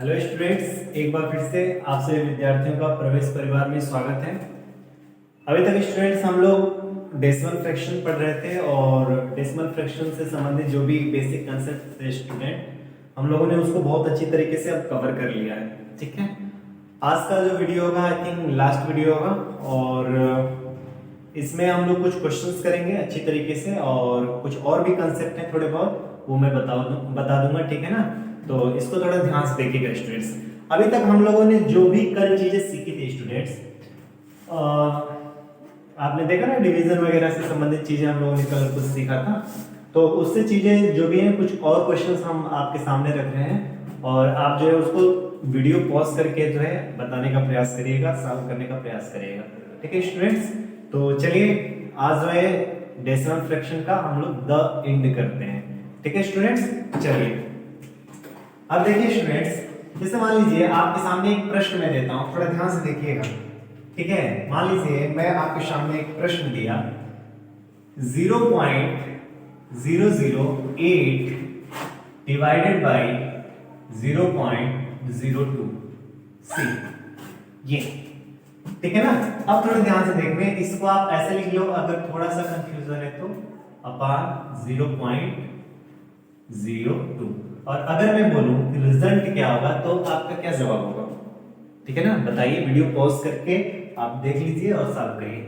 Hello students, एक बार फिर से आप सभी विद्यार्थियों का प्रवेश परिवार में स्वागत है। अभी तक स्टूडेंट्स हम लोग डेसिमल फ्रैक्शन पढ़ रहे थे और डेसिमल फ्रैक्शन से संबंधित जो भी बेसिक कंसेप्ट थे स्टूडेंट, हम लोगों ने उसको बहुत अच्छी तरीके से अब कवर कर लिया है। ठीक है, आज का जो वीडियो होगा आई थिंक लास्ट वीडियो होगा और इसमें हम लोग कुछ क्वेश्चंस करेंगे अच्छी तरीके से और कुछ और भी कंसेप्ट हैं थोड़े बहुत, वो मैं बता दूंगा। ठीक है ना, तो इसको थोड़ा ध्यान से देखिएगा स्टूडेंट्स। अभी तक हम लोगों ने जो भी कल चीजें सीखी थी स्टूडेंट्स, आपने देखा ना डिवीजन वगैरह से संबंधित चीजें हम लोगों ने कल कुछ सीखा था, तो उससे चीजें जो भी हैं कुछ और क्वेश्चंस हम आपके सामने रख रहे हैं और आप जो है उसको वीडियो पॉज करके जो है बताने का प्रयास करिएगा, सॉल्व करने का प्रयास करिएगा। ठीक है स्टूडेंट्स, तो चलिए आज जो है डेसिमल फ्रैक्शन का हम लोग द एंड करते हैं। ठीक है स्टूडेंट्स, चलिए अब देखिए स्टूडेंट्स, जैसे मान लीजिए आपके सामने एक प्रश्न मैं देता हूं, थोड़ा ध्यान से देखिएगा। ठीक है, मान लीजिए मैं आपके सामने एक प्रश्न दिया 0.008 डिवाइडेड बाय 0.02 सी, ये ठीक है ना। अब थोड़ा ध्यान से देखिए, इसको आप ऐसे लिख लो अगर थोड़ा सा कंफ्यूजन है तो, अपान 0.02। और अगर मैं बोलूं कि रिजल्ट क्या होगा तो आपका क्या जवाब होगा? ठीक है ना, बताइए, वीडियो पॉज करके आप देख लीजिए और सॉल्व करिए।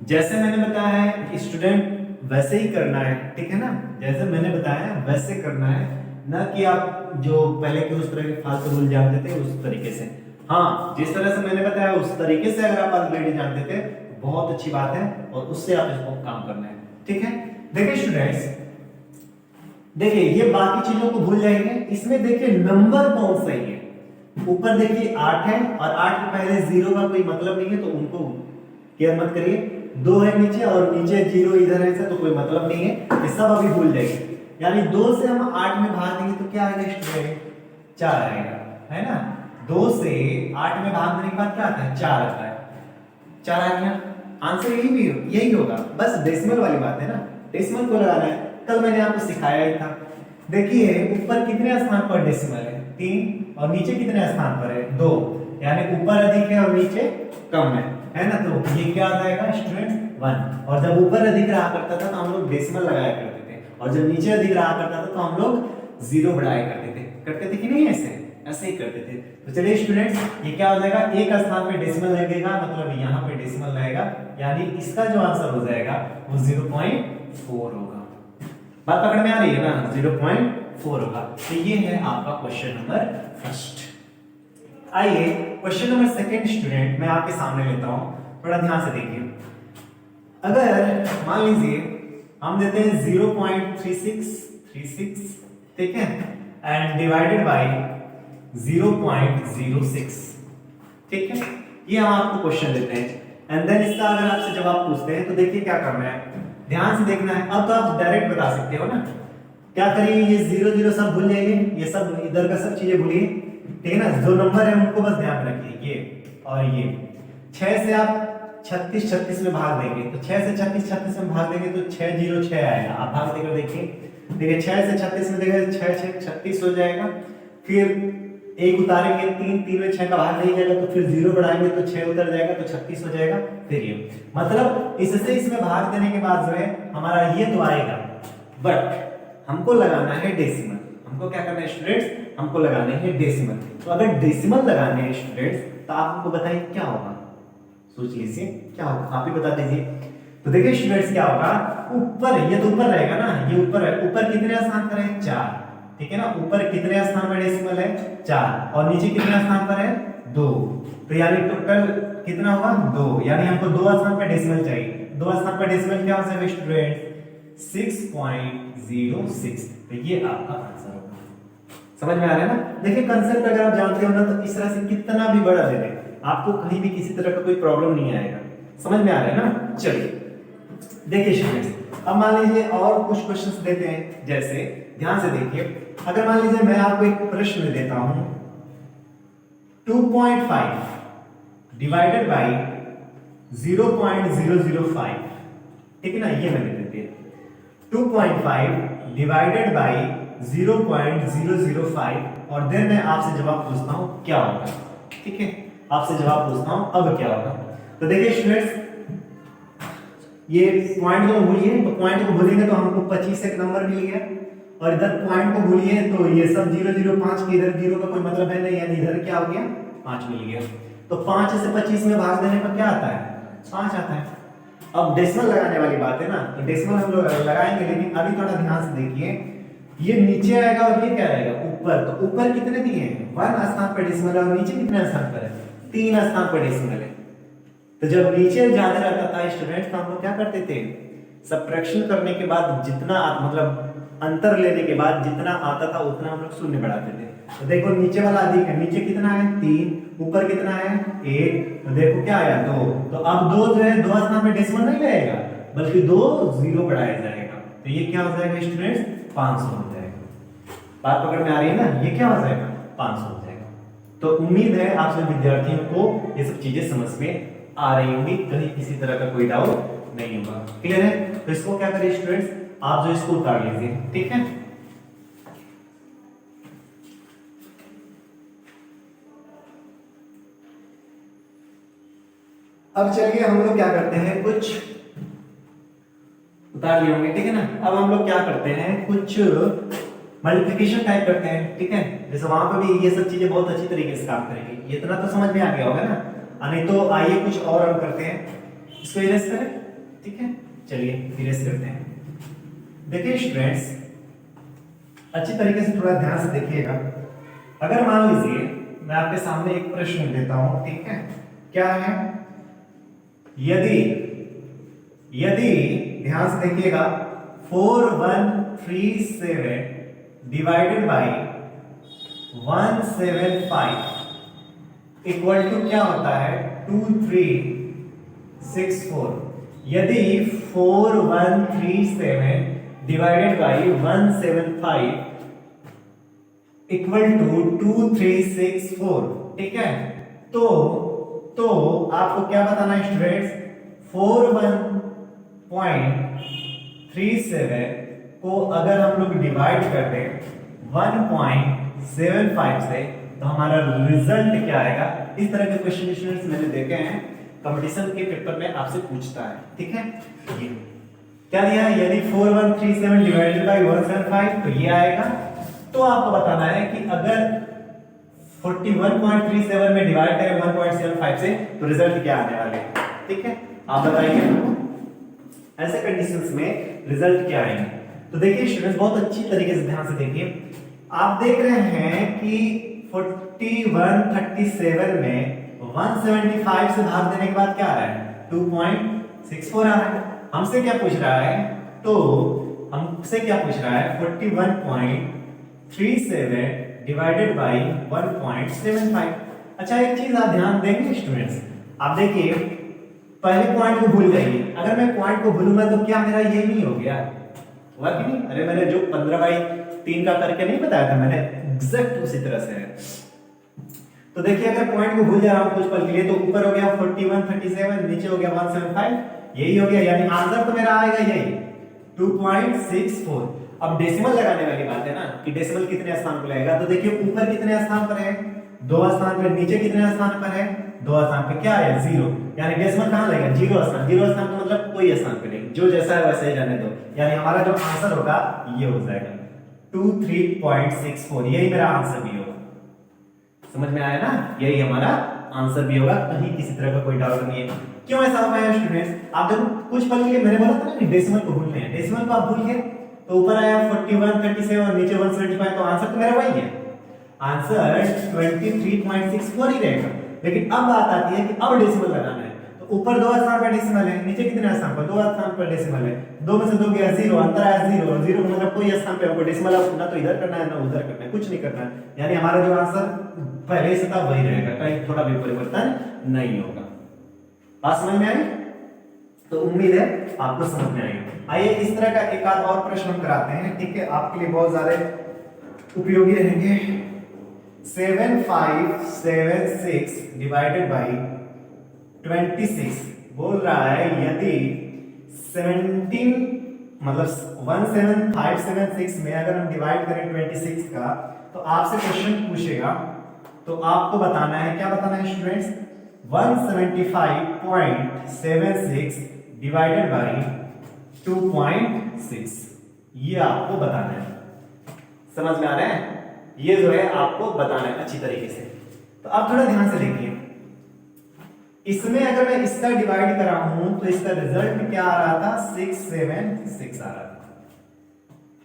जैसे मैंने बताया है स्टूडेंट वैसे ही करना है। ठीक है ना, जैसे मैंने बताया है वैसे करना है, ना कि आप जो पहले के उस तरह के फालतू रूल जानते थे उस तरीके से। हाँ, जिस तरह से मैंने बताया उस तरीके से अगर आप ऑलरेडी जानते थे बहुत अच्छी बात है और उससे आप इसको काम करना है। ठीक है, देखिए स्टूडेंट्स, देखिए ये बाकी चीजों को भूल जाएंगे, इसमें देखिए नंबर कौन सा ही है। ऊपर देखिए 8 है और 8 के पहले 0 का कोई मतलब नहीं है, तो उनको केयर मत करिए। 2 है नीचे और नीचे 0 इधर है, तो कोई मतलब नहीं है, ये सब अभी भूल जाएंगे। यानी 2 से हम 8 में भाग देंगे तो क्या आएगा स्टूडेंट? 4 आएगा, है ना। 2 से 8 में भाग देने के बाद क्या आता है? 4 आता है। 4 आ गया, आंसर यही होगा। बस डेसिमल वाली बात है ना, डेसिमल को लगाना है। कल मैंने आपको सिखाया ही था। देखिए ऊपर कितने स्थान पर डेसिमल है? 3, और नीचे कितने स्थान पर है? 2, यानी ऊपर अधिक है और नीचे कम है ना। तो ये क्या आ जाएगा स्टूडेंट? 1। और जब ऊपर अधिक रहा करता था तो हम लोग डेसिमल लगाया करते थे, और जब नीचे अधिक रहा करता था तो हम लोग 0 बढ़ाया करते थे कि नहीं? ऐसे ही करते थे। तो चलिए स्टूडेंट्स, ये क्या हो जाएगा? एक स्थान पे डेसिमल लगेगा, मतलब यहाँ पे डेसिमल लगेगा, यानी इसका जो आंसर हो जाएगा वो 0.4 होगा। बात पकड़ में आ रही है ना? 0.4 होगा। तो ये है आपका क्वेश्चन नंबर फर्स्ट। आइए क्वेश्चन नंबर सेकंड स्टूडेंट मैं आपके सामने लेता हूं, थोड़ा ध्यान से देखिए। अगर मान लीजिए हम देते हैं 0.36, ठीक है, एंड डिवाइडेड बाय 0.06, ठीक है, ये हम आपको क्वेश्चन देते हैं एंड देन इसका अगर आपसे जवाब पूछते हैं तो देखिए क्या करना है, ध्यान से देखना है। अब तो आप डायरेक्ट बता सकते हो ना, क्या करिए, ये 0 सब भूल जाइए, ये सब इधर का सब चीजें भूलिए। ठीक है ना, जो नंबर है उनको बस ध्यान रखिए, ये और ये। 6 से आप 36 में भाग देंगे तो 6 से 36 में भाग देंगे तो 606 आएगा। आप भाग देकर देखिए, 6 से 36 में देखेंगे 6 36 हो जाएगा। फिर एक उतारेंगे, 3 में 6 का भाग नहीं जाएगा तो फिर 0 बढ़ाएंगे तो 6 उतर जाएगा तो 36 हो जाएगा। फिर ये मतलब इससे इसमें भाग देने के बाद जो है हमारा ये तो आएगा, बट हमको लगाना है डेसिमल। हमको क्या करना है स्टूडेंट्स? हमको लगाने हैं डेसिमल। तो अगर डेसिमल लगाने हैं स्टूडेंट्स तो आप हमको बताइए क्या होगा? सोच लीजिए क्या होगा, आप ही बता दीजिए। तो देखिए स्टूडेंट्स क्या होगा, ऊपर ये तो ऊपर रहेगा ना, ये ऊपर है, ऊपर कितने स्थान पर है? 4, ठीक है ना। ऊपर कितने स्थान पर डेसिमल है? 4, और नीचे कितने स्थान पर है? 2। तो यानी टोटल कितना होगा? 2, यानी हमको 2 स्थान पर डेसिमल चाहिए। 2 स्थान पर डेसिमल क्या हो जाएगा स्टूडेंट? 6.06। तो ये आपका आंसर होगा। समझ में आ रहा है ना? देखिए कंसेप्ट अगर आप जानते हो ना तो इस तरह से कितना भी बड़ा दे दे आपको कहीं भी किसी तरह का कोई प्रॉब्लम नहीं आएगा। समझ में आ रहा है ना? चलिए देखिए स्टूडेंट्स, अब मान लीजिए और कुछ क्वेश्चंस देते हैं। जैसे ध्यान से देखिए, अगर मान लीजिए मैं आपको एक प्रश्न देता हूं 2.5 डिवाइडेड बाय 0.005, ठीक है ना, ये मैंने दे दिया 2.5 डिवाइडेड बाय 0.005 और देन मैं आपसे जवाब पूछता हूँ क्या होगा। ठीक है, आपसे जवाब पूछता हूँ अब क्या होगा। तो देखिए स्टूडेंट्स, ये पॉइंट को भूलिए, तो पॉइंट को भूलेंगे तो हमको 25 एक नंबर मिल गया, और इधर पॉइंट को भूलिए तो ये सब 0 0 5 के इधर 0 का कोई मतलब है नहीं, यानी इधर क्या हो गया 5 मिल गया। तो 5 से 25 में भाग देने पर क्या आता है 5 आता है। अब डेसिमल लगाने वाली बात है ना, तो डेसिमल हम लोग लगाएंगे, लेकिन अभी थोड़ा ध्यान से देखिए, ये नीचे आएगा और ये क्या आएगा ऊपर। तो ऊपर कितने दिए हैं 1 स्थान पर डेसिमल है, और नीचे कितने स्थान पर है 3 स्थान पर डेसिमल है। तो जब नीचे ज्यादा रहता था स्टूडेंट तो हम लोग क्या करते थे, सबट्रैक्शन करने के बाद जितना मतलब अंतर लेने के बाद जितना आता था उतना हम लोग शून्य बढ़ाते थे। तो देखो नीचे वाला अधिक है, नीचे कितना है 3, ऊपर कितना है 1, तो देखो क्या आया 2। तो अब 2 जो है 2 स्थान में डेसिमल नहीं रहेगा, बल्कि 2 0 बढ़ाया जाएगा। तो ये क्या हो जाएगा स्टूडेंट्स 500 हो जाएगा। बात पकड़ में आ रही है ना, ये क्या हो जाएगा 500 हो जाएगा। तो उम्मीद है आप सभी विद्यार्थियों को ये सब चीजें समझ में आ रही होंगी, कहीं किसी तरह का कोई डाउट नहीं होगा। क्लियर है? तो इसको क्या करिए स्टूडेंट्स, आप जो इसको उतार लीजिए। ठीक है, अब चलिए हम लोग क्या करते हैं, कुछ उतार लिए होंगे। ठीक है ना, अब हम लोग क्या करते हैं, कुछ मल्टीप्लिकेशन टाइप करते हैं। ठीक है, जैसे वहां पर भी ये सब चीजें बहुत अच्छी तरीके से काम करेंगी, इतना तो समझ में आ गया होगा ना। नहीं तो आइए कुछ और हम करते हैं, इसको इरेज करें। ठीक है, चलिए इरेज करते हैं। देखिए स्टूडेंट्स, अच्छी तरीके से थोड़ा ध्यान से देखिएगा। अगर मान लीजिए मैं आपके सामने एक प्रश्न देता हूं, ठीक है, क्या है, यदि यदि ध्यान से देखिएगा 4137 डिवाइडेड बाय 175 इक्वल टू क्या होता है 2364। यदि 4137 डिवाइडेड बाय 175 इक्वल टू 2364, ठीक है, तो आपको क्या बताना है स्टूडेंट्स, 41.37 को अगर हम लोग डिवाइड कर दें 1.75 से तो हमारा रिजल्ट क्या आएगा। इस तरह के क्वेश्चन स्टूडेंट्स मैंने देखे हैं, कंपटीशन के पेपर में आपसे पूछता है। ठीक है, ये क्या दिया है, यदि 4137 डिवाइडेड बाय 175 तो ये आएगा। तो आपको बताना है कि अगर 41.37 में डिवाइड करें 1.75 से तो रिजल्ट क्या आने वाले हैं। ठीक है, आप बताइए ऐसे कंडीशंस में रिजल्ट क्या आएंगे। तो देखिए स्टूडेंट्स, बहुत अच्छी तरीके से ध्यान से देखिए, आप देख रहे हैं कि 4137 में 175 से भाग देने के बाद क्या आ रहा है 2.64 आ रहा है। हमसे क्या पूछ रहा है, तो हमसे क्या पूछ रहा है 41.37 डिवाइडेड बाय 1.75। अच्छा एक चीज आप ध्यान देंगे स्टूडेंट्स, आप देखिए पहले पॉइंट को भूल जाइए, अगर मैं पॉइंट को भूलूंगा तो क्या मेरा ये नहीं हो गया, हुआ कि नहीं। अरे मैंने जो 15/3 का करके नहीं बताया था, मैंने एग्जैक्ट उसी तरह से है। तो देखिए अगर पॉइंट को भूल जा रहा हूं कुछ पल के लिए, तो ऊपर हो गया 4137, नीचे हो गया 175, यही हो गया, यानी आंसर तो मेरा आएगा यही 2.64। अब डेसिमल लगाने वाली बात है ना कि डेसिमल कितने स्थान पर लगेगा। तो देखिए ऊपर कितने स्थान पर है 2 स्थान पर, नीचे कितने स्थान पर है 2 स्थान पे, क्या है 0, यानी डेसिमल कहां लगेगा 0 स्थान। 0 स्थान का मतलब कोई स्थान पे नहीं, जो जैसा है वैसे ही जाने दो, यानी हमारा जो आंसर होगा ये हो जाएगा 23.64, यही मेरा आंसर भी होगा। समझ में आया ना, यही हमारा आंसर भी होगा, कहीं किसी तरह का कोई डाउट नहीं है। क्यों ऐसा हुआ है स्टूडेंट्स, आप देखो कुछ पल के लिए मैंने बोला था ना कि डेसिमल को भूलने हैं, डेसिमल को आप भूल गए तो ऊपर आया 4137 और नीचे 175, तो आंसर तो मेरा वही है, आंसर 23.64 ही रहेगा। लेकिन अब बात आती है कि अब डेसिमल लगाना है, तो ऊपर 2 स्थान पर डेसिमल है, नीचे कितने स्थान पर 2 स्थान पर डेसिमल है, 2 में से 2 गया 0, अंतर आया 0, और 0 मतलब कोई स्थान पे हमको डेसिमल ना तो इधर करना है ना उधर करना है, कुछ नहीं करना है, यानी हमारा जो आंसर पहले से था वही रहेगा, कहीं थोड़ा भी परिवर्तन नहीं होगा। बात समझ में आई? तो उम्मीद है आपको समझ में आएगा। आइए इस तरह का एक आध और प्रश्न हम कराते हैं, ठीक है, आपके लिए बहुत ज्यादा उपयोगी रहेंगे। 7576 डिवाइडेड बाय 26 बोल रहा है यदि 17 मतलब 17576 में अगर हम डिवाइड करें 26 का तो आपसे क्वेश्चन पूछेगा तो आपको बताना है, क्या बताना है स्टूडेंट्स, 175.76 डिवाइडेड बाई 2.6, ये आपको बताना है। समझ में आ रहा है? ये जो है आपको बताना है अच्छी तरीके से। तो आप थोड़ा ध्यान से देखिए, इसमें अगर मैं इसका डिवाइड करा हूं तो इसका रिजल्ट क्या आ रहा था, 676 आ रहा था,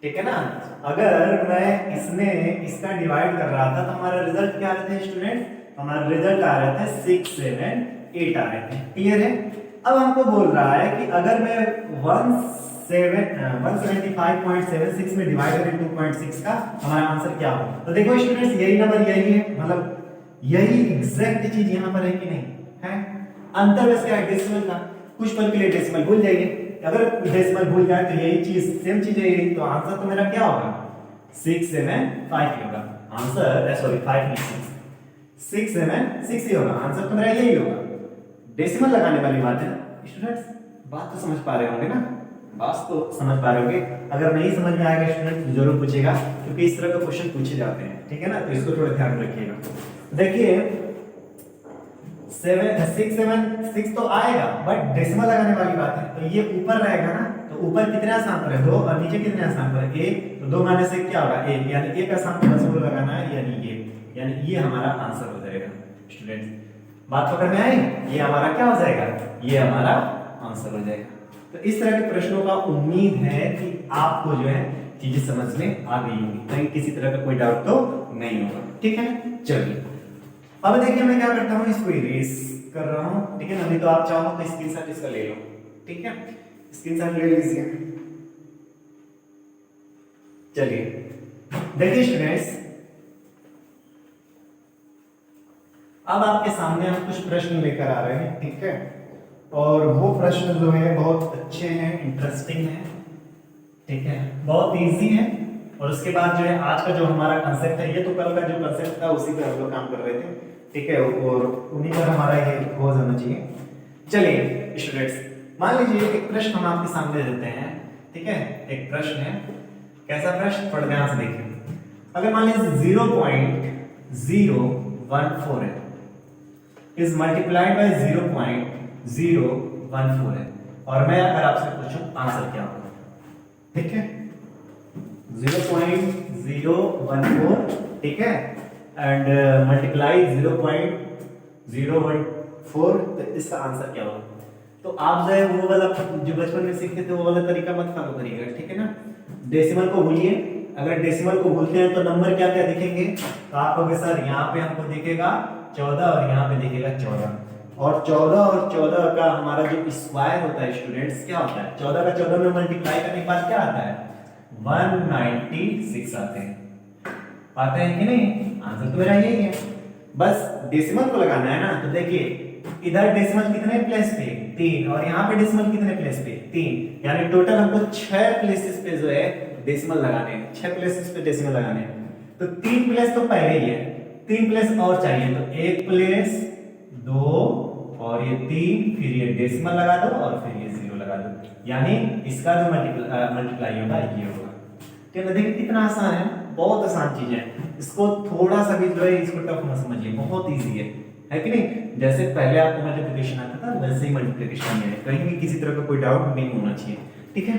ठीक है ना। अगर मैं इसमें इसका डिवाइड कर रहा था तो हमारा रिजल्ट क्या आ रहे थे स्टूडेंट, हमारा रिजल्ट आ रहे थे 678 आ रहे थे। क्लियर है? अब हमको बोल रहा है कि अगर मैं 175.76 में डिवाइड करें 2.6 का, हमारा आंसर क्या होगा। तो देखो स्टूडेंट्स, यही नंबर यही है, मतलब यही एग्जैक्ट चीज यहां पर है कि नहीं है। अंतर बस क्या है, डेसिमल का। कुछ पल के लिए डेसिमल भूल जाइए, अगर डेसिमल भूल जाए तो यही चीज सेम चीज है यही, तो आंसर तो मेरा क्या होगा 675 होगा आंसर, सॉरी 5 नहीं 676 ही होगा आंसर, तो मेरा यही होगा। डेसिमल लगाने वाली बात है स्टूडेंट्स, बात तो समझ पा रहे होंगे ना, बात तो समझ पा रहे होंगे। अगर नहीं समझ में आएगा स्टूडेंट जरूर पूछेगा, क्योंकि इस तरह के क्वेश्चन पूछे जाते हैं, ठीक है ना, तो इसको थोड़ा ध्यान रखिएगा। देखिए 676 तो आएगा, बट डेसिमल लगाने वाली बात है, तो ये ऊपर रहेगा ना, तो ऊपर कितने स्थान पर है 2 और नीचे कितने स्थान पर है 1, तो 2 माइनस 1 क्या होगा 1, यानी 1 का स्थान पर डेसिमल लगाना है, यानी ये हमारा आंसर हो जाएगा स्टूडेंट्स। बात पकड़ में आई? ये हमारा क्या हो जाएगा, ये हमारा आंसर हो जाएगा। तो इस तरह के प्रश्नों का उम्मीद है कि आपको जो है चीजें समझ में आ गई होंगी, कहीं किसी तरह का कोई डाउट तो नहीं होगा, ठीक है। चलिए अब देखिए मैं क्या करता हूं, इसको इरेज कर रहा हूं, ठीक है ना, नहीं तो आप चाहो तो स्क्रीनशॉट इसका ले लो, ठीक है, स्क्रीनशॉट ले लीजिए। चलिए देखिए स्टूडेंट्स, अब आपके सामने हम कुछ प्रश्न लेकर आ रहे हैं, ठीक है, और वो प्रश्न जो है बहुत अच्छे हैं, इंटरेस्टिंग हैं, ठीक है, बहुत इजी है। और उसके बाद जो है आज का जो हमारा कंसेप्ट है, ये तो कल का जो कंसेप्ट था उसी पे हम लोग काम कर रहे थे, ठीक है, और उन्हीं पर हमारा ये हो जाना चाहिए। चलिए स्टूडेंट्स, मान लीजिए एक प्रश्न हम आपके सामने देते हैं, ठीक है, एक प्रश्न है, कैसा प्रश्न, थोड़ा ध्यान से देखिए। अगर मान लीजिए 0.014 है इज मल्टीप्लाइड बाय 0.014 है, और मैं अगर आपसे पूछूं आंसर क्या होगा, ठीक है, 0.014, ठीक है, एंड मल्टीप्लाई 0.014, तो इसका आंसर क्या होगा। तो आप जो है वो वाला जो बचपन में सीखते थे वो वाला तरीका मत फॉलो करिएगा, ठीक है ना, डेसिमल को भूलिए। अगर डेसिमल को भूलते हैं तो नंबर क्या क्या दिखेंगे, तो आप कहोगे सर यहाँ पे हमको दिखेगा 14 और यहाँ पे दिखेगा 14, और 14 और 14 का हमारा जो स्क्वायर होता है स्टूडेंट्स क्या होता है, 14 का 14 में मल्टीप्लाई करने के बाद क्या आता है 196 आते हैं कि नहीं। आंसर तो मेरा यही है, बस डेसिमल को लगाना है ना। तो देखिए इधर डेसिमल कितने प्लेस पे 3, और यहाँ पे डेसिमल कितने प्लेस पे 3, यानी टोटल हमको 6 प्लेसेस पे जो है डेसिमल लगाने हैं, 6 प्लेसेस पे डेसिमल लगाने हैं। तो 3 प्लेस तो पहले ही है, 3 प्लेस और चाहिए, तो 1 प्लेस 2 और ये 3, फिर ये डेसिमल लगा दो और फिर ये 0 लगा दो, यानी इसका जो मल्टीप्लाई होगा ये होगा। ठीक है, देखिए कितना आसान है, बहुत आसान चीज है, इसको थोड़ा सा भी जो है इसको टफ मत समझिए, बहुत इजी है कि नहीं। जैसे पहले आपको मल्टीप्लिकेशन आता था वैसे ही मल्टीप्लिकेशन है, कहीं भी किसी तरह का कोई डाउट नहीं होना चाहिए, ठीक है।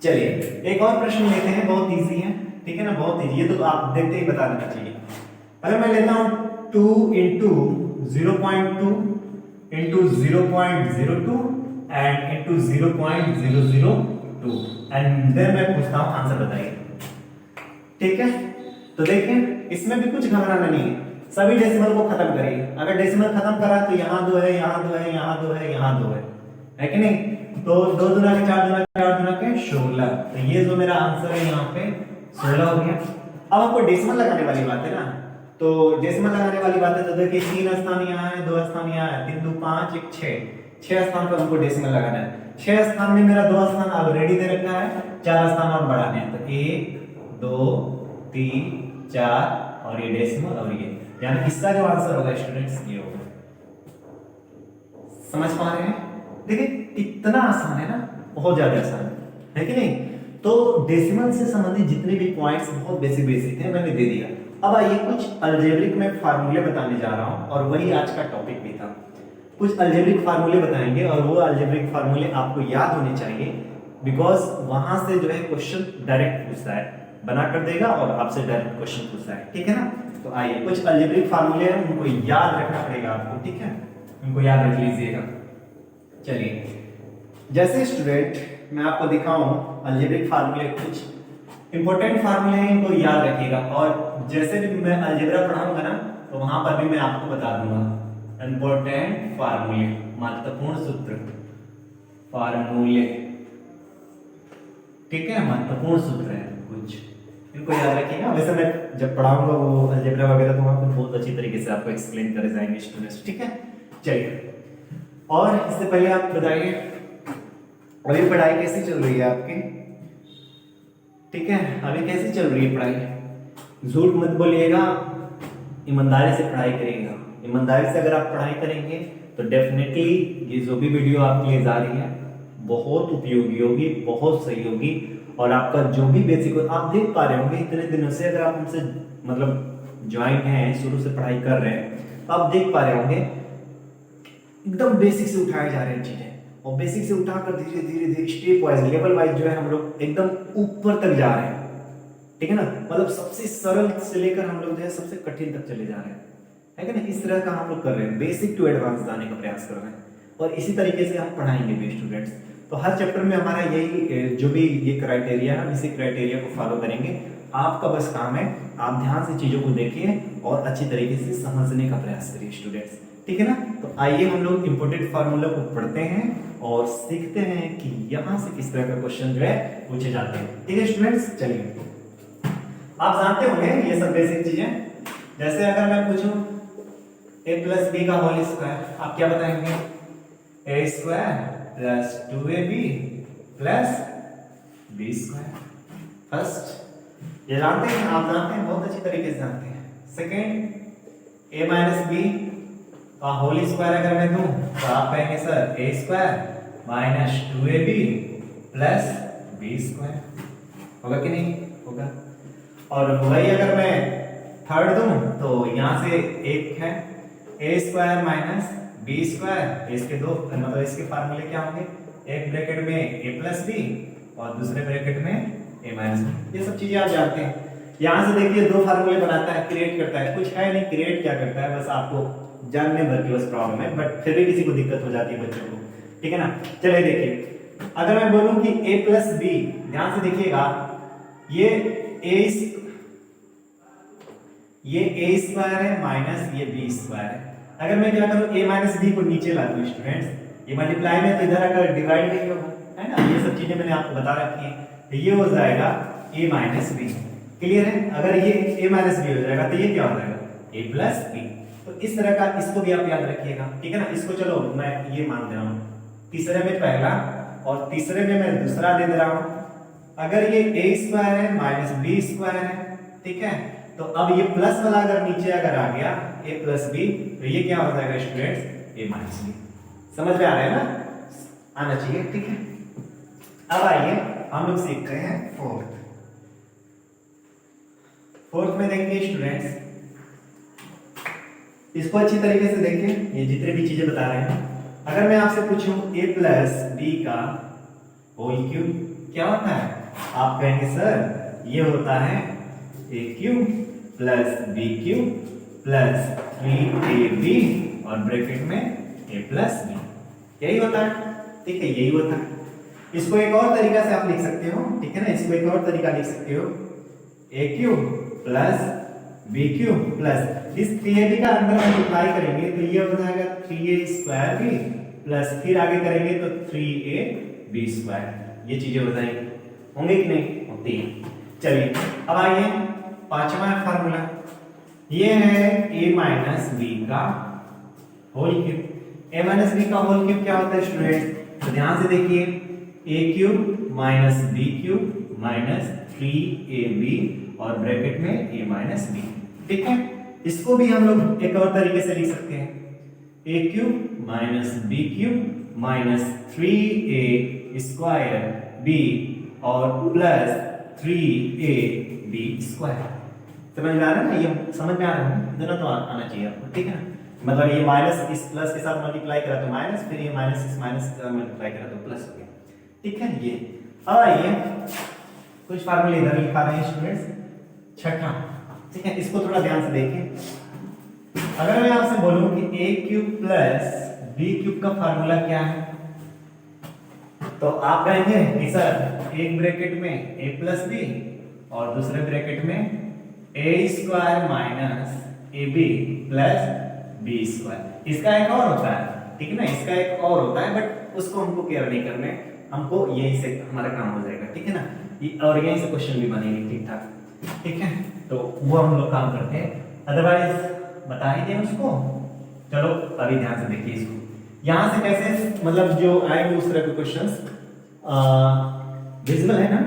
चलिए एक और प्रश्न लेते हैं, बहुत इजी है, ठीक है ना, बहुत इजी है, तो आप देखते ही बता देना चाहिए। अगर मैं लेता हूं 2 into 0.2 into 0.02 and into 0.002 and then मैं पूछता हूं आंसर बताइए, ठीक है। तो देखिए इसमें भी कुछ घबराना नहीं है, सभी डेसिमल को खत्म करिए। अगर डेसिमल खत्म करा तो यहाँ 2 है, यहाँ 2 है, यहाँ 2 है, यहाँ 2 है कि नहीं। तो 2 दूना के 4 दूना के 4 दूना के 16, तो ये जो मेरा आंसर है यहाँ पे 16 हो गया। अब आपको डेसिमल लगाने वाली बात है ना, तो डेसिमल लगाने वाली बात है, तो देखिए 3 स्थान यहाँ है, 2 स्थान यहाँ है, 3 2 5 1 6 स्थान पर हमको डेसिमल लगाना है। 6 स्थान में मेरा 2 स्थान ऑलरेडी दे रखा है, 4 स्थान और बढ़ाने हैं, तो 1 2 3 4 और ये डेसिमल और ये, यानी इसका जो आंसर होगा स्टूडेंट्स ये होगा। समझ पा रहे हैं? देखिए इतना आसान है ना, बहुत ज्यादा आसान है कि नहीं। तो डेसिमल से संबंधित जितने भी पॉइंट्स बहुत बेसिक बेसिक थे मैंने दे दिया। अब आइए कुछ अलजेब्रिक में फार्मूले बताने जा रहा हूं और वही आज का टॉपिक भी था। कुछ अलजेब्रिक फार्मूले बताएंगे और वो अलजेब्रिक फार्मूले आपको याद होने चाहिए, बिकॉज वहां से जो है क्वेश्चन डायरेक्ट पूछता है, बना कर देगा और आपसे डायरेक्ट क्वेश्चन पूछता है, ठीक है ना। तो आइए कुछ अलजेब्रिक फार्मूले हैं, उनको याद रखना पड़ेगा आपको, ठीक है, उनको याद रख लीजिएगा। चलिए जैसे स्टूडेंट मैं आपको दिखाऊं अलजेब्रिक फार्मूले, कुछ इंपॉर्टेंट फार्मूले हैं, इनको याद रखिएगा। और जैसे भी मैं अलजेब्रा पढ़ाऊंगा ना तो वहां पर भी मैं आपको बता दूंगा इंपॉर्टेंट फार्मूले, महत्वपूर्ण सूत्र फार्मूले, ठीक है, महत्वपूर्ण सूत्र है कुछ, इनको याद रखिएगा। वैसे मैं जब पढ़ाऊंगा वो अलजेब्रा वगैरह तो वहां पर बहुत अच्छी तरीके से आपको एक्सप्लेन करे जाएंगे स्टूडेंट्स, ठीक है। चलिए और इससे पहले आप बताइए अभी पढ़ाई कैसी चल रही है आपकी, ठीक है, अभी कैसी चल रही है पढ़ाई? झूठ मत बोलिएगा, ईमानदारी से पढ़ाई करिएगा। ईमानदारी से अगर आप पढ़ाई करेंगे तो डेफिनेटली ये जो भी वीडियो आपके लिए जा रही है बहुत उपयोगी होगी, बहुत सही होगी। और आपका जो भी बेसिक हो, आप देख पा रहे होंगे इतने दिनों से, अगर आप हमसे मतलब ज्वाइन हैं, शुरू से पढ़ाई कर रहे हैं, तो आप देख पा रहे होंगे एकदम बेसिक से उठाए जा रहे हैं चीजें, और बेसिक से उठाकर धीरे धीरे धीरे स्टेप वाइज, लेवल वाइज जो है हम लोग एकदम ऊपर तक जा रहे हैं, ठीक है ना। मतलब सबसे सरल से लेकर हम लोग जो है सबसे कठिन तक चले जा रहे हैं, है कि ना। इस तरह का हम लोग कर रहे हैं, बेसिक टू एडवांस जाने का प्रयास कर रहे हैं, और इसी तरीके से हम पढ़ाएंगे भी स्टूडेंट्स। तो हर चैप्टर में हमारा यही जो भी ये क्राइटेरिया है, हम इसी क्राइटेरिया को फॉलो करेंगे। आपका बस काम है आप ध्यान से चीजों को देखिए और अच्छी तरीके से समझने का प्रयास करिए स्टूडेंट्स, ठीक है ना। तो आइए हम लोग इंपोर्टेंट फार्मूला को पढ़ते हैं और सीखते हैं कि यहां से किस तरह का क्वेश्चन जो है पूछे जाते हैं, ठीक है स्टूडेंट्स। चलिए आप जानते होंगे ये सब बेसिक चीजें। जैसे अगर मैं पूछूं a प्लस बी का होल स्क्वायर, आप क्या बताएंगे? a square plus 2ab plus B square. First ये जानते हैं, आप जानते हैं, बहुत अच्छी तरीके से जानते हैं। सेकेंड a माइनस बी का होल स्क्वायर अगर मैं दूं तो आप कहेंगे sir a square minus 2ab plus B square, होगा कि नहीं? होगा। और वही अगर मैं थर्ड दूं तो यहां से एक है a square minus B square, इसके दो मतलब इसके फार्मूले क्या होंगे? एक ब्रैकेट में a प्लस बी और दूसरे ब्रैकेट में a माइनस बी। ये सब चीजें आप जानते हैं। यहां से देखिए दो फार्मूले बनाता है, क्रिएट करता है, कुछ है नहीं, क्रिएट क्या करता है बस आपको जानने भर की बस प्रॉब्लम है, बट फिर भी किसी को दिक्कत हो जाती है बच्चों को, ठीक है ना। चलिए देखिए अगर मैं बोलूं कि a प्लस बी, ध्यान से देखिएगा, ये a स्क्वायर है माइनस ये b स्क्वायर है। अगर मैं क्या करूं a माइनस b को नीचे ला दूं स्टूडेंट्स, ये मल्टीप्लाई में तो इधर अगर डिवाइड नहीं होगा, है ना, ये सब चीजें मैंने आपको बता रखी है। तो ये हो जाएगा a माइनस बी, क्लियर है। अगर ये a माइनस बी हो जाएगा तो ये क्या हो जाएगा? a plus B. तो इस तरह का इसको भी आप याद रखिएगा, ठीक है ना। इसको चलो मैं ये मान दे रहा हूं, तीसरे में पहला और तीसरे में मैं दूसरा दे दे रहा हूं। अगर ये a स्क्वायर है माइनस बी स्क्वायर है, ठीक है, तो अब ये प्लस वाला अगर नीचे अगर आ गया a प्लस बी, तो ये क्या हो जाएगा स्टूडेंट्स? a minus B. समझ में आ रहा है ना? आना चाहिए, ठीक है। अब आइए हम लोग सीखते हैं फोर्थ में देखेंगे स्टूडेंट्स, इसको अच्छी तरीके से देखिए, ये जितने भी चीजें बता रहे हैं। अगर मैं आपसे पूछूं a प्लस बी का होल क्यूब क्या होता है? आप कहेंगे सर ये होता है a cube plus b cube plus 3ab और ब्रैकेट में a प्लस बी, यही होता है, ठीक है, यही होता है। इसको एक और तरीका से आप लिख सकते हो, ठीक है ना, इसको एक और तरीका लिख सकते हो, a cube plus b cube plus इस 3ab का अंदर मल्टीप्लाई करेंगे तो ये हो जाएगा 3a स्क्वायर बी प्लस फिर आगे करेंगे तो 3ab स्क्वायर। ये चीजें हो जाएंगी, होंगे कि नहीं? होती है। चलिए अब आइए पांचवा फार्मूला, ये है a माइनस बी का whole cube. a minus B का होल क्यूब क्या होता है स्टूडेंट? तो ध्यान से देखिए, a cube minus b cube minus 3ab और ब्रैकेट में a माइनस बी, ठीक है। इसको भी हम लोग एक और तरीके से लिख सकते हैं, a cube minus b cube minus 3a square b और प्लस 3ab स्क्वायर। समझ में आ रहा है ना? ये समझ में आ रहा है दोनों तो आना चाहिए आपको, ठीक है ना? मतलब ये माइनस इस प्लस के साथ मल्टीप्लाई करा तो माइनस, फिर ये माइनस इस माइनस के साथ मल्टीप्लाई करा तो प्लस हो गया, ठीक है? ये अब आइए कुछ फार्मूले इधर लिखा रहे हैं स्टूडेंट्स, छठा, ठीक है? इसको थोड़ा ध्यान से देखें। अगर मैं आपसे बोलूं कि a cube plus b cube का फार्मूला क्या है, तो आप कहेंगे कि सर एक ब्रैकेट में a प्लस b और दूसरे ब्रैकेट में a square minus ab plus b square. इसका एक और होता है, ठीक है ना? इसका एक और होता है, बट उसको हमको केयर नहीं करना है, हमको यही से हमारा काम हो जाएगा, ठीक है ना? और यहीं से क्वेश्चन भी बनेंगे ठीक ठाक, ठीक है? तो वो हम लोग काम करते हैं, अदरवाइज बता ही दें उसको। चलो अभी ध्यान से देखिए इसको, यहां से कैसे मतलब जो आएंगे उस तरह के क्वेश्चंस विजिबल है ना?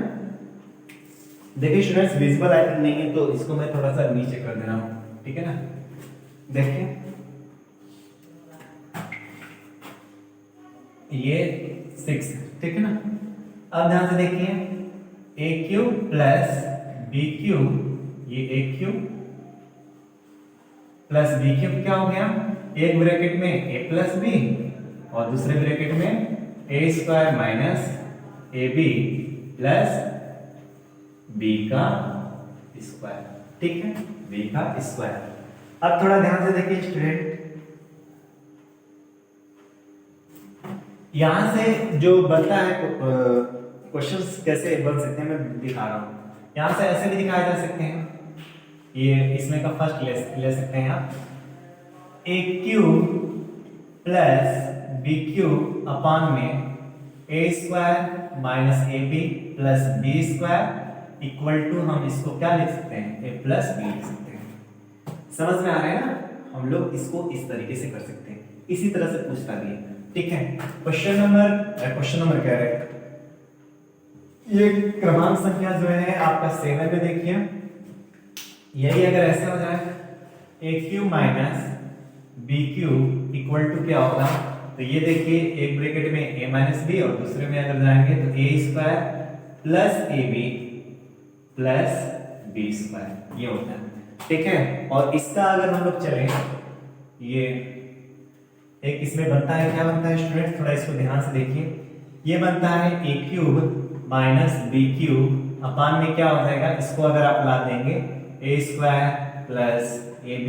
देखिए स्टूडेंट्स, विजिबल आई थिंक नहीं है, तो इसको मैं थोड़ा सा नीचे कर दे रहा हूं, ठीक है ना? देखिए ये 6, ठीक है ना? अब ध्यान से देखिए, a cube plus b cube, ये a cube plus b cube क्या हो गया? एक ब्रैकेट में a प्लस b और दूसरे ब्रैकेट में a square minus ab plus b का स्क्वायर, ठीक है? b का स्क्वायर। अब थोड़ा ध्यान से देखिए स्टूडेंट, यहां से जो बनता है क्वेश्चंस कैसे बन सकते हैं मैं दिखा रहा हूं। यहां से ऐसे भी दिखाए जा सकते हैं, ये इसमें का फर्स्ट ले सकते हैं आप, a cube plus b cube अपान में a square minus ab plus b square equal to, हम इसको क्या लिख सकते हैं? a प्लस b लिख सकते हैं। समझ में आ रहा है ना? हम लोग इसको इस तरीके से कर सकते हैं, इसी तरह से पूछता भी है, ठीक है? क्वेश्चन नंबर कह रहे हैं, ये क्रमांक संख्या जो है आपका 7 में देखिए, यही अगर ऐसे हो जाए a cube minus b cube equal to क्या होगा? तो ये देखिए एक ब्रैकेट में a माइनस b और दूसरे में अगर जाएंगे तो a square plus ab plus b square, ये होता है, ठीक है? और इसका अगर हम लोग चलें, ये एक इसमें बनता है, क्या बनता है स्टूडेंट? थोड़ा इसको ध्यान से देखिए, ये बनता है a cube minus b cube अपान में क्या हो जाएगा? इसको अगर आप ला देंगे a square plus ab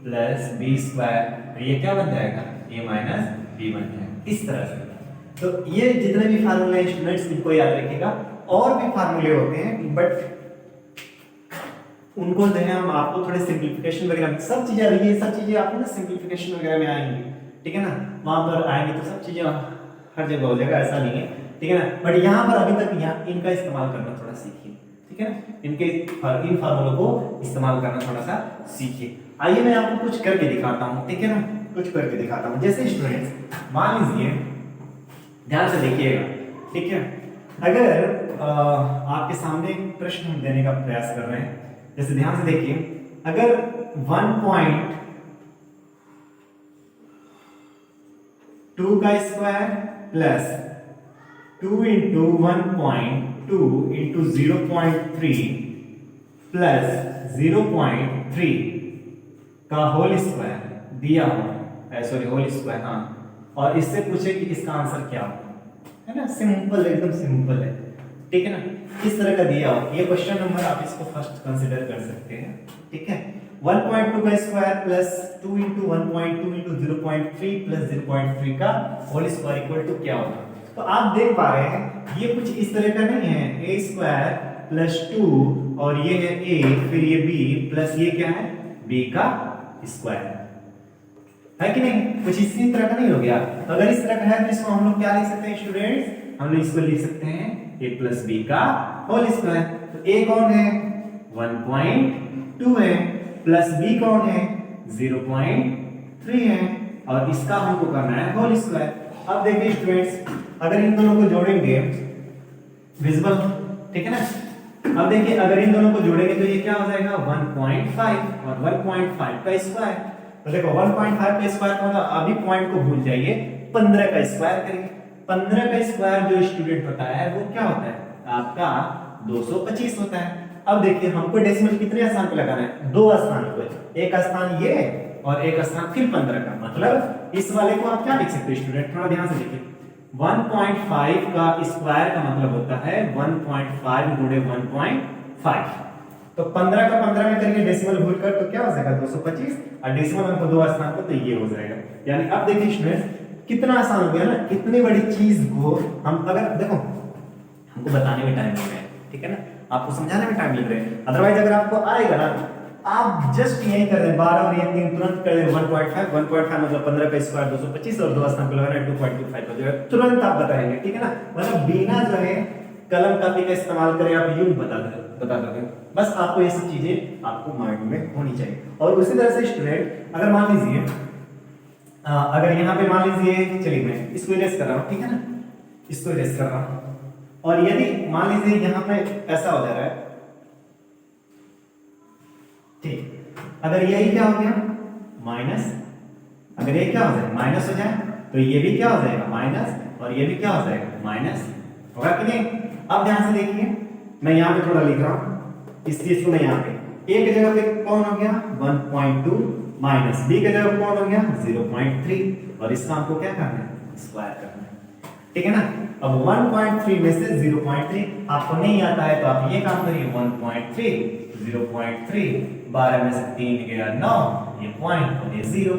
plus b square, तो ये क्या बन जाएगा? a माइनस b बन जाएगा, इस तरह से। तो ये जितने भी फार्मूले हैं स्टूडेंट्स, इनको याद रखिएगा। और भी फार्मूले होते हैं, बट उनको जो है हम आपको थोड़े सिंपलीफिकेशन वगैरह, सब चीजें ये सब चीजें आपको ना सिंपलीफिकेशन वगैरह में आएंगी, ठीक है ना? वहां पर आएंगे तो सब चीजें हर जगह हो जाएगा, ऐसा नहीं है, ठीक है ना? बट यहाँ पर अभी तक यहाँ इनका इस्तेमाल करना थोड़ा सीखिए, ठीक है ना? इन फार्मूलों को इस्तेमाल करना थोड़ा सा सीखिए। आइए मैं आपको कुछ करके दिखाता हूँ, ठीक है ना? कुछ करके दिखाता हूँ। जैसे स्टूडेंट्स मान लीजिए, ध्यान से देखिएगा, ठीक है? अगर आपके सामने एक प्रश्न हम देने का प्रयास कर रहे हैं, जैसे ध्यान से देखिए, अगर 1.2 का square plus 2 into 1.2 into 0.3 plus 0.3 का होल स्क्वायर दिया हो, सॉरी होल स्क्वायर, हाँ, और इससे पूछे कि इसका आंसर क्या हो, है ना? सिंपल, एकदम सिंपल है, ठीक है ना? इस तरह का दिया हो, ये क्वेश्चन नंबर आप इसको फर्स्ट कंसीडर कर सकते हैं, ठीक है? 1.2 का square plus 2 into 1.2 into 0.3 plus 0.3 का होल स्क्वायर इक्वल टू क्या होगा? तो आप देख पा रहे हैं ये कुछ इस तरह का नहीं है, a स्क्वायर प्लस 2 और ये है a, फिर ये b प्लस ये क्या है? b का स्क्वायर, है कि नहीं? कुछ इसी तरह का नहीं हो गया। अगर इस तरह का है तो इसको हम लोग क्या लिख सकते हैं स्टूडेंट्स? हम लोग इसको लिख सकते हैं a प्लस b का होल स्क्वायर। तो a कौन है? 1.2 है, प्लस b कौन है? 0.3 है, और इसका हमको करना है होल स्क्वायर। अब देखिए स्टूडेंट्स, अगर इन दोनों को जोड़ेंगे, विजिबल, ठीक है ना? अब देखिए अगर इन दोनों को जोड़ेंगे तो ये क्या हो जाएगा? 1.5 और 1.5 का स्क्वायर। तो देखो 1.5 का स्क्वायर होगा, अभी पॉइंट को भूल जाइए, 15 का स्क्वायर करेंगे। 15 का स्क्वायर जो स्टूडेंट होता है वो क्या होता है? आपका 225 होता है। अब देखिए हमको डेसिमल कितने स्थान पे लगाना है, दो स्थान पे, एक स्थान ये और एक स्थान फिर 15 का, मतलब इस वाले को आप क्या लिख सकते हैं स्टूडेंट, थोड़ा ध्यान से देखिए, 1.5 का स्क्वायर का मतलब होता है 1.5 गुणे 1.5, तो 15 का 15 में करिए डेसिमल भूल कर तो क्या हो जाएगा 225, और डेसिमल हमको दो स्थान पर तो ये हो जाएगा। यानी अब देखिए स्टूडेंट कितना आसान हो गया ना, इतनी बड़ी चीज को हम अगर देखो हमको बताने में टाइम लग रहा है, ठीक है ना, आपको समझाने में टाइम लग रहा है, अदरवाइज अगर आपको आएगा ना आप जस्ट यही कर दें 12 और ये 3 तुरंत कर दें 1.5 मतलब 15 का स्क्वायर 225 और दो स्थान पे लगाना 2.25 हो जाएगा, तुरंत आप बताएंगे, ठीक है ना, मतलब बिना जो है कलम कापी का इस्तेमाल करें आप यूं बता दोगे, बस आपको ये सब चीजें आपको माइंड में होनी चाहिए। और उसी तरह से स्टूडेंट अगर मान लीजिए अगर यहाँ पे मान लीजिए, चलिए मैं इसको इरेज कर रहा हूँ, ठीक है ना, इसको इरेज कर रहा हूँ, और यदि मान लीजिए यहाँ पे ऐसा हो जा रहा है, ठीक, अगर यही क्या हो गया माइनस, अगर ये क्या हो जाए माइनस हो जाए तो ये भी क्या हो जाएगा माइनस, और ये भी क्या हो जाएगा माइनस, होगा कि नहीं। अब ध्यान से देखिए मैं यहाँ पे थोड़ा लिख रहा हूँ इस चीज को, मैं यहाँ पे ए की जगह पे कौन हो गया 1.2 माइनस बी की जगह कौन हो गया 0.3, और इसका हमको क्या करना है स्क्वायर करना है, ठीक है ना। अब 1.3 में से 0.3 आपको नहीं आता है तो आप ये काम करिए 1.3 0.3 12 में से 3 गया 9, ये पॉइंट और ये 0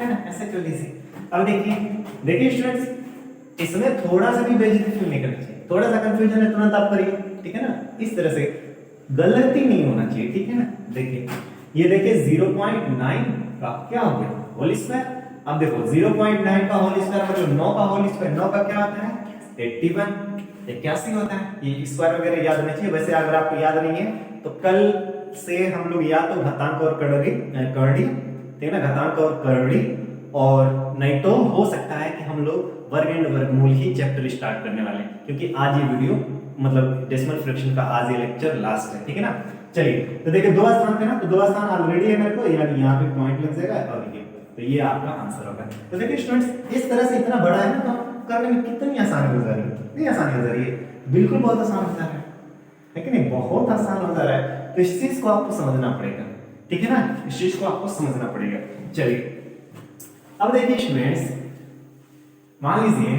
है ना, ऐसे कर लीजिए। अब देखिए स्टूडेंट्स इसमें थोड़ा सा भी बेइज्जती फील नहीं करनी चाहिए, थोड़ा सा कंफ्यूजन है तुरंत आप करिए, ठीक है ना, इस तरह से गलती नहीं होना चाहिए, ठीक है ना। देखिए ये देखिए 0.9 का क्या हो गया होल स्क्वायर, अब देखो 0.9 का होल स्क्वायर मतलब 9 का होल स्क्वायर, 9 का क्या होता है 81 होता है, ये स्क्वायर वगैरह याद होना चाहिए। वैसे अगर आपको याद नहीं है तो कल से हम लोग या तो घातांक और करड़ी, ठीक है ना, घातांक और करड़ी, और नहीं तो हो सकता है कि हम लोग वर्ग एंड वर्गमूल ही चैप्टर स्टार्ट करने वाले हैं, क्योंकि आज ये वीडियो मतलब डेसिमल फ्रैक्शन का आज ये लेक्चर लास्ट है, ठीक है ना। चलिए तो देखिए दो स्थान थे ना, तो दो स्थान ऑलरेडी है मेरे को, यानी यहाँ पे पॉइंट लग जाएगा और ये, तो ये आपका आंसर होगा। तो देखिए स्टूडेंट्स इस तरह से इतना बड़ा है ना, तो करने में कितनी आसानी हो जा रही है, कितनी आसानी हो जा रही है, बिल्कुल बहुत आसान हो जा रहा है कि नहीं, बहुत आसान हो जा रहा है। तो इस चीज को आपको समझना पड़ेगा, ठीक है ना, इस चीज को आपको समझना पड़ेगा। चलिए अब देखिए स्टूडेंट्स मान लीजिए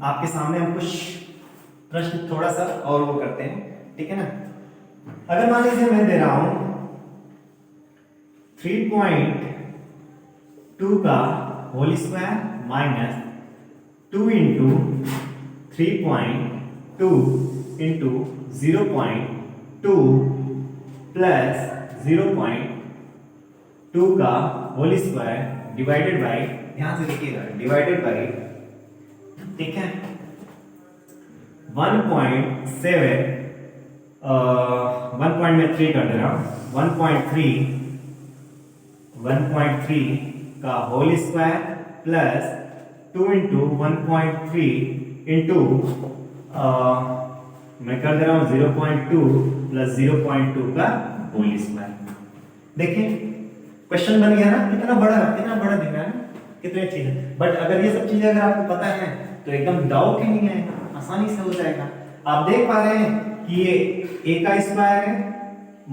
आपके सामने हम कुछ प्रश्न थोड़ा सा और वो करते हैं, ठीक है ना। अगर मान लीजिए मैं दे रहा हूं 3.2 का whole square minus 2 into 3.2 into 0.2 plus 0.2 का होल स्क्वायर डिवाइडेड बाय, ध्यान से देखिएगा, डिवाइडेड बाय, ठीक है 1.7 1.3 कर दे रहा हूं 1.3 का होल स्क्वायर प्लस 2 इंटू 1.3 इंटू मैं कर दे रहा हूं 0.2 प्लस 0.2 का होल स्क्वायर। देखिए क्वेश्चन बन गया ना, कितना बड़ा दिख रहा है ना, कितनी अच्छी है। बट अगर ये सब चीजें अगर आपको पता है तो एकदम डाउट ही नहीं है, आसानी से हो जाएगा। आप देख पा रहे हैं कि ये a का स्क्वायर है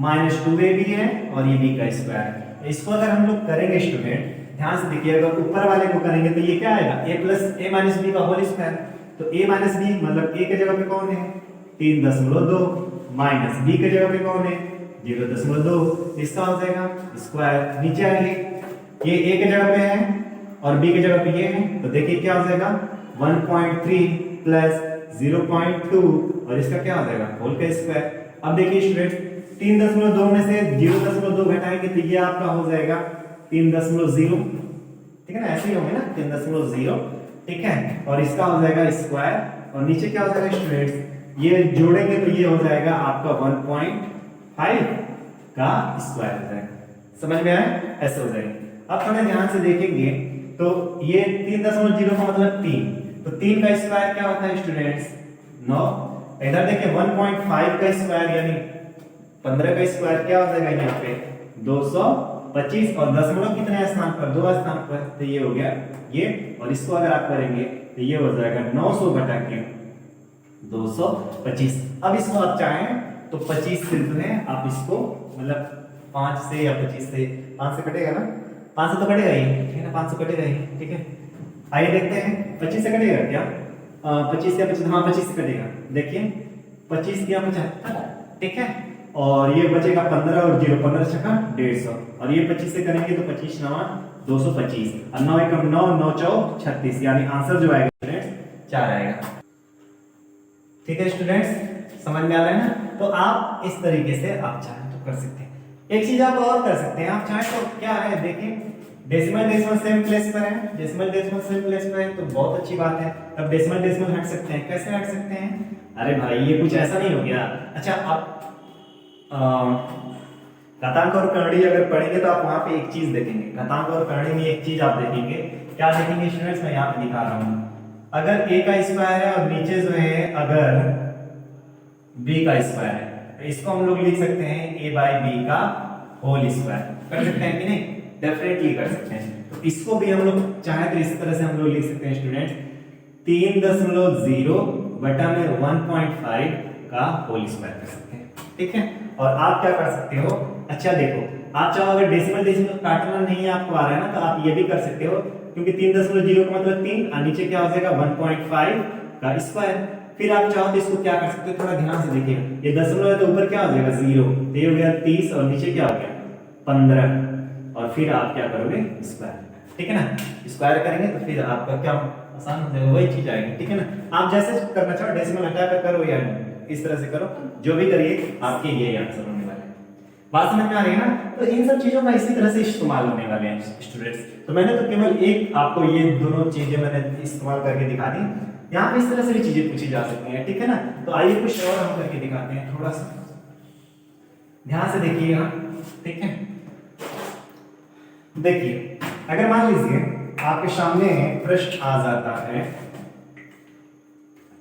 माइनस 2a भी है और ये b का स्क्वायर है। इसको अगर हम लोग करेंगे स्टूडेंट ध्यान से देखिए, अगर ऊपर वाले को करेंगे तो ये क्या आएगा a plus a minus b का होल स्क्वायर, तो a माइनस b मतलब a के जगह पे कौन है 3.2 माइनस b के जगह पे कौन है 0.2, इसका हो जाएगा स्क्वायर। नीचे आइए ये a के जगह पे है और b के जगह पे ये है, तो देखिए क्या हो जाएगा 1.3 प्लस 0.2 और इसका क्या हो जाएगा होल का स्क्वायर। अब देखिए स्टूडेंट 3.2 में से 0.2 घटाएंगे तो ये आपका हो जाएगा 3.0, ठीक है ना, ऐसे ही होंगे ना 3.0, ठीक है, और इसका हो जाएगा स्क्वायर, और नीचे क्या हो जाएगा स्टूडेंट ये जोड़ेंगे तो ये हो जाएगा आपका 1.5 का स्क्वायर हो जाएगा। समझ में आया, ऐसे हो जाएगा। अब थोड़ा ध्यान से देखेंगे तो ये 3.0 का मतलब 3, तो 3 का स्क्वायर क्या होता है स्टूडेंट्स 9। इधर देखिए 1.5 का स्क्वायर यानी 15 का स्क्वायर क्या हो जाएगा यहाँ पे 225, और दशमलव कितने स्थान पर 2 स्थान पर, तो ये हो गया ये, और इसको अगर आप करेंगे तो ये हो जाएगा 900 बटा के 225। अब इसको आप चाहें तो 25 से जो है आप इसको मतलब 5 से या 25 से, 5 से कटेगा ना, 5 से तो कटेगा ही, ठीक है ना, 5 से कटेगा ही, ठीक है। आइए देखते हैं 25 से कटेगा क्या, 25 या 25, हाँ 25 से कटेगा। देखिए 25 या 75, ठीक है, और ये बचेगा 15 और 0, 15 छक्का 150, और ये 25 से करेंगे तो 25 9 225, और 9 एकम 9, 9 चौक 36, यानी आंसर जो आएगा स्टूडेंट्स 4 आएगा। ठीक है स्टूडेंट्स, समझ में आ रहा है ना। तो आप इस तरीके से आप चाहें तो कर सकते हैं। एक चीज आप और कर सकते हैं, आप चाहें तो क्या है, देखिए डेसिमल डेसिमल सेम प्लेस पर है, डेसिमल डेसिमल सेम प्लेस पर है तो बहुत अच्छी बात है। अब डेसिमल डेसिमल हट सकते हैं, कैसे हट सकते हैं, अरे भाई ये कुछ ऐसा नहीं हो गया। अच्छा आप घातांक और करणी अगर पढ़ेंगे तो आप वहां पे एक चीज देखेंगे, घातांक और करणी में एक चीज आप देखेंगे, क्या देखेंगे स्टूडेंट्स, मैं यहाँ पे दिखा रहा हूँ। अगर a का स्क्वायर है और नीचे जो है अगर b का स्क्वायर है, तो इसको हम लोग लिख सकते हैं a बाई बी का होल स्क्वायर। कर सकते हैं कि नहीं, डेफिनेटली कर सकते हैं। तो इसको भी हम लोग चाहे तो इस तरह से हम लोग लिख सकते हैं स्टूडेंट्स, 3.0 बटा में 1.5 का होल स्क्वायर कर सकते हैं, ठीक है। और आप क्या कर सकते हो, अच्छा देखो आप चाहो अगर डेसिमल डेसिमल काटना नहीं आपको आ रहा है ना, तो आप ये भी कर सकते हो, क्योंकि 3.0 का मतलब 3 और नीचे क्या हो जाएगा 1.5 का स्क्वायर। फिर आप चाहो तो इसको क्या कर सकते हो, थोड़ा ध्यान से देखिए, ये दशमलव है तो ऊपर क्या हो जाएगा 0, तो ये हो गया 30 और नीचे क्या हो गया 15, और फिर आप क्या करोगे स्क्वायर, ठीक है ना। स्क्वायर करेंगे तो फिर आपका क्या आसान हो जाएगा, वही चीज आएगी, ठीक है ना। आप जैसे करना चाहो डेसिमल हटा कर करो या इस तरह से करो, जो भी करिए आपके ये आंसर होने वाले हैं। बात समझ में आ रही है ना। तो इन सब चीजों का इसी तरह से इस्तेमाल होने वाले हैं स्टूडेंट्स। तो मैंने तो केवल एक आपको ये दोनों चीजें मैंने इस्तेमाल करके दिखा दी, यहाँ पे इस तरह से भी चीजें पूछी जा सकती हैं, ठीक है ना। तो आइए कुछ और हम करके दिखाते हैं, थोड़ा सा ध्यान से देखिएगा, ठीक है। देखिए अगर मान लीजिए आपके सामने प्रश्न आ जाता है,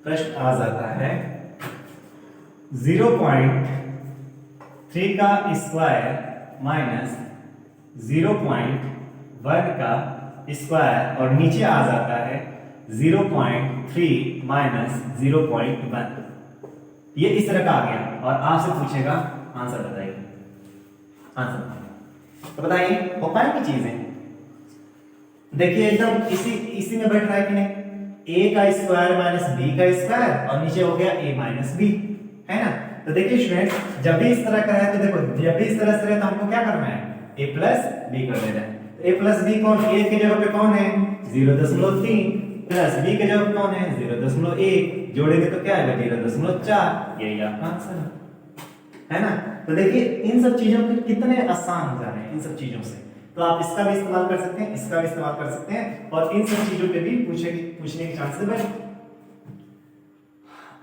प्रश्न आ जाता है 0.3 का स्क्वायर माइनस 0.1 का स्क्वायर, और नीचे आ जाता है 0.3 माइनस 0.1, ये इस तरह का आ गया, और आपसे पूछेगा आंसर बताइए, आंसर तो बताइए हो पाएगी चीजें। देखिए एकदम इसी में बैठ रहा है कि नहीं, a का स्क्वायर माइनस b का स्क्वायर और नीचे हो गया a माइनस b, है ना। तो देखिए स्टूडेंट जब भी इस तरह का है तो देखो जब भी इस तरह से रहे तो हमको क्या करना है, a प्लस b कर देना है। तो a प्लस b कौन, a के जगह पे कौन है 0.3, प्लस b के जगह पे कौन है 0.1, जोड़ेंगे तो क्या आएगा 0.4, यही आपका आंसर है ना। तो देखिए इन सब चीजों के कितने आसान हो जा रहे हैं इन सब चीजों से। तो आप इसका भी इस्तेमाल कर सकते हैं, इसका भी इस्तेमाल कर सकते हैं, और इन सब चीजों पे भी पूछने के चांसेस बढ़े।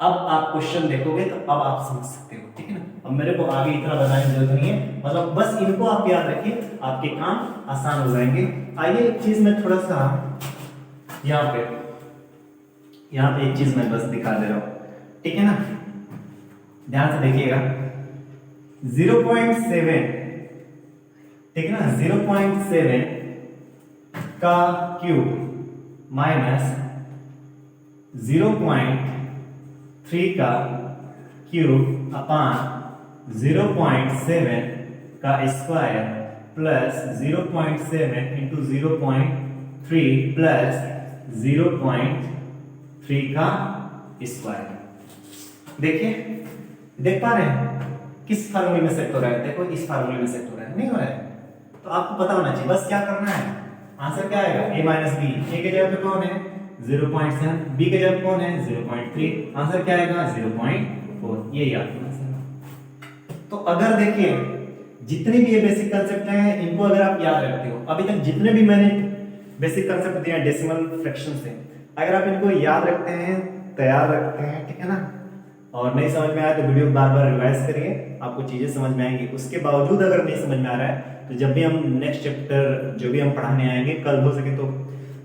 अब आप क्वेश्चन देखोगे तो अब आप समझ सकते हो, ठीक है ना। अब मेरे को आगे इतना बताने की जरूरत नहीं है, मतलब बस इनको आप याद रखिए, आपके काम आसान हो जाएंगे। आइए एक चीज मैं थोड़ा सा यहाँ पे एक चीज मैं बस दिखा दे रहा हूं, ठीक है ना। ध्यान से देखिएगा 0.7, ठीक है ना, 0.7 का क्यूब माइनस 0.3 का क्यूब अपान 0.7 का स्क्वायर प्लस 0.7 इंटू 0.3 प्लस 0.3 का स्क्वायर। देखिए देख पा रहे हैं किस फार्मूले में सेट हो रहा है, देखो इस फार्मूले में सेट हो रहा है, नहीं हो रहा है तो आपको पता होना चाहिए, बस क्या करना है, आंसर क्या आएगा a माइनस बी, a के जगह पे कौन है 0.7, b के जगह पे कौन है 0.3, आंसर क्या आएगा 0.4, यही आपका आंसर है। तो अगर देखिए जितने भी ये बेसिक कंसेप्ट हैं इनको अगर आप याद रखते हो, अभी तक जितने भी मैंने बेसिक कंसेप्ट दिए डेसिमल फ्रैक्शन से, अगर आप इनको याद रखते हैं, तैयार रखते हैं, ठीक है ना, और नहीं समझ में आया तो वीडियो बार बार रिवाइज करिए, आपको चीजें समझ में आएंगी। उसके बावजूद अगर नहीं समझ में आ रहा है तो जब भी हम नेक्स्ट चैप्टर जो भी हम पढ़ाने आएंगे, कल हो सके तो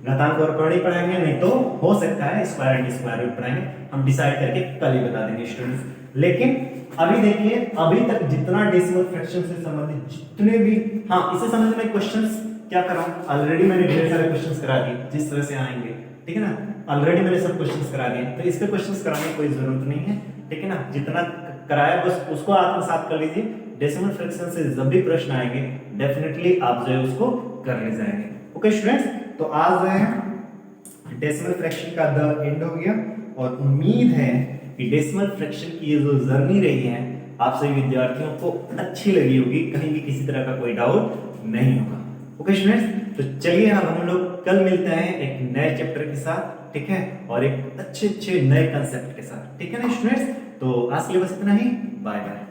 घातांक और करणी पढ़ाएंगे, नहीं तो हो सकता है स्क्वायर एंड स्क्वायर रूट पढ़ाएंगे, हम डिसाइड करके कल ही बता देंगे स्टूडेंट्स। लेकिन अभी देखिए अभी तक जितना डेसिमल फ्रैक्शन से संबंधित जितने भी, हाँ इससे संबंधित मैं क्वेश्चंस क्या कर रहा हूँ, ऑलरेडी मैंने ढेर सारे क्वेश्चंस करा दिए जिस तरह से आएंगे, ठीक है ना। ऑलरेडी मैंने सब क्वेश्चंस करा दिए, तो इस पे क्वेश्चंस कराने की कोई जरूरत नहीं है, ठीक है ना। जितना कराया बस उसको आत्मसात कर लीजिए। डेसिमल फ्रैक्शन से जब भी प्रश्न आएंगे डेफिनेटली आप जो है उसको कर ले जाएंगे। ओके स्टूडेंट्स, तो आज जो है डेसिमल फ्रैक्शन का द एंड हो गया, और उम्मीद है कि डेसिमल फ्रैक्शन की ये जो जर्नी रही है आप सभी विद्यार्थियों को अच्छी लगी होगी, कहीं भी किसी तरह का कोई डाउट नहीं होगा। ओके स्टूडेंट्स, तो चलिए अब हम लोग कल मिलते हैं एक नए चैप्टर के साथ, ठीक है, और एक अच्छे अच्छे नए कंसेप्ट के साथ, ठीक है ना स्टूडेंट्स। तो आज के लिए बस इतना ही, बाय बाय।